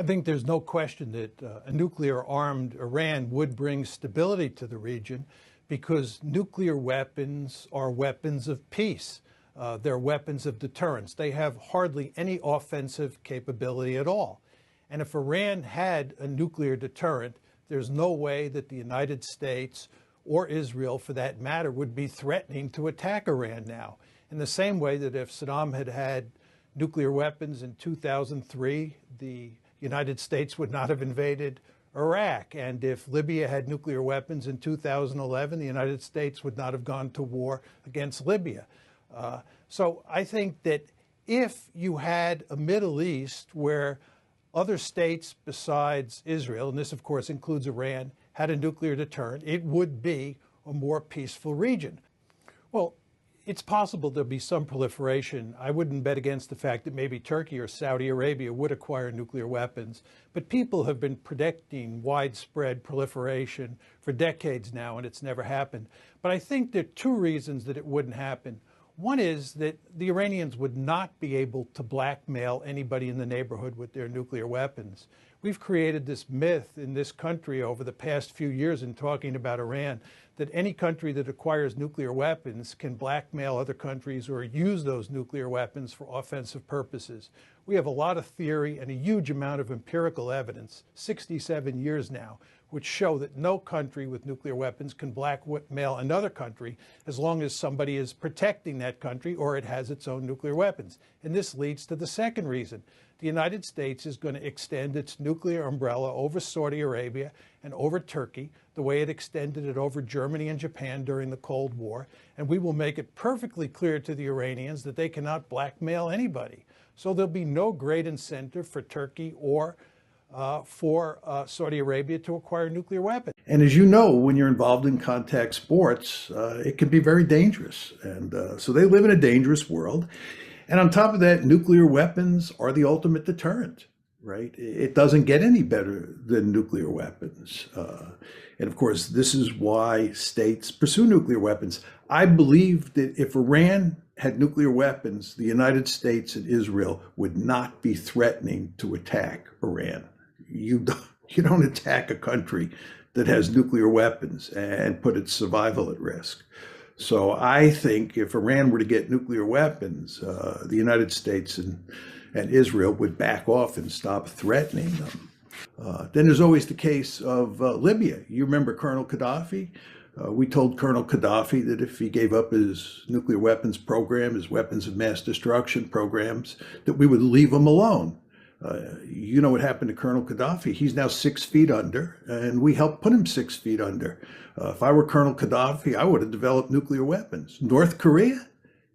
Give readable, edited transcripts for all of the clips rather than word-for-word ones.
I think there's no question that a nuclear-armed Iran would bring stability to the region because nuclear weapons are weapons of peace. They're weapons of deterrence. They have hardly any offensive capability at all. And if Iran had a nuclear deterrent, there's no way that the United States or Israel, for that matter, would be threatening to attack Iran now. In the same way that if Saddam had had nuclear weapons in 2003, the United States would not have invaded Iraq. And if Libya had nuclear weapons in 2011, the United States would not have gone to war against Libya. So I think that if you had a Middle East where other states besides Israel, and this of course includes Iran, had a nuclear deterrent, it would be a more peaceful region. Well, it's possible there'll be some proliferation. I wouldn't bet against the fact that maybe Turkey or Saudi Arabia would acquire nuclear weapons, but people have been predicting widespread proliferation for decades now, and it's never happened. But I think there are two reasons that it wouldn't happen. One is that the Iranians would not be able to blackmail anybody in the neighborhood with their nuclear weapons. We've created this myth in this country over the past few years in talking about Iran that any country that acquires nuclear weapons can blackmail other countries or use those nuclear weapons for offensive purposes. We have a lot of theory and a huge amount of empirical evidence, 67 years now, which show that no country with nuclear weapons can blackmail another country as long as somebody is protecting that country or it has its own nuclear weapons. And this leads to the second reason. The United States is going to extend its nuclear umbrella over Saudi Arabia and over Turkey, the way it extended it over Germany and Japan during the Cold War. And we will make it perfectly clear to the Iranians that they cannot blackmail anybody. So there'll be no great incentive for Turkey or for Saudi Arabia to acquire nuclear weapons. And as you know, when you're involved in contact sports, it can be very dangerous. And so they live in a dangerous world. And on top of that, nuclear weapons are the ultimate deterrent, right? It doesn't get any better than nuclear weapons. And of course, this is why states pursue nuclear weapons. I believe that if Iran had nuclear weapons, the United States and Israel would not be threatening to attack Iran. You don't attack a country that has nuclear weapons and put its survival at risk. So I think if Iran were to get nuclear weapons, the United States and Israel would back off and stop threatening them. Then there's always the case of Libya. You remember Colonel Gaddafi? We told Colonel Gaddafi that if he gave up his nuclear weapons program, his weapons of mass destruction programs, that we would leave him alone. You know what happened to Colonel Gaddafi? He's now 6 feet under, and we helped put him 6 feet under. If I were Colonel Gaddafi, I would have developed nuclear weapons. North Korea?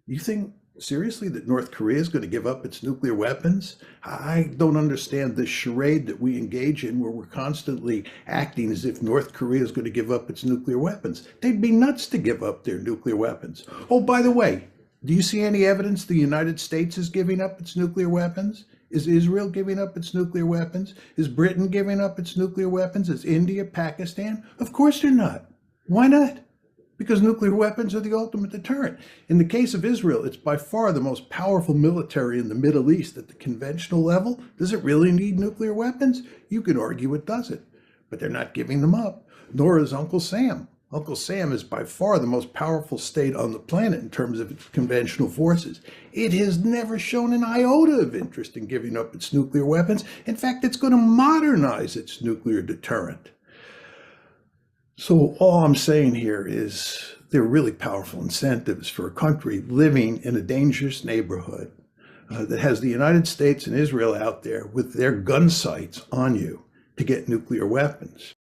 You think seriously that North Korea is going to give up its nuclear weapons? I don't understand this charade that we engage in where we're constantly acting as if North Korea is going to give up its nuclear weapons. They'd be nuts to give up their nuclear weapons. Oh, by the way, do you see any evidence the United States is giving up its nuclear weapons? Is Israel giving up its nuclear weapons? Is Britain giving up its nuclear weapons? Is India, Pakistan? Of course they're not. Why not? Because nuclear weapons are the ultimate deterrent. In the case of Israel, it's by far the most powerful military in the Middle East at the conventional level. Does it really need nuclear weapons? You could argue it doesn't, but they're not giving them up, nor is Uncle Sam. Uncle Sam is by far the most powerful state on the planet in terms of its conventional forces. It has never shown an iota of interest in giving up its nuclear weapons. In fact, it's going to modernize its nuclear deterrent. So all I'm saying here is there are really powerful incentives for a country living in a dangerous neighborhood that has the United States and Israel out there with their gun sights on you to get nuclear weapons.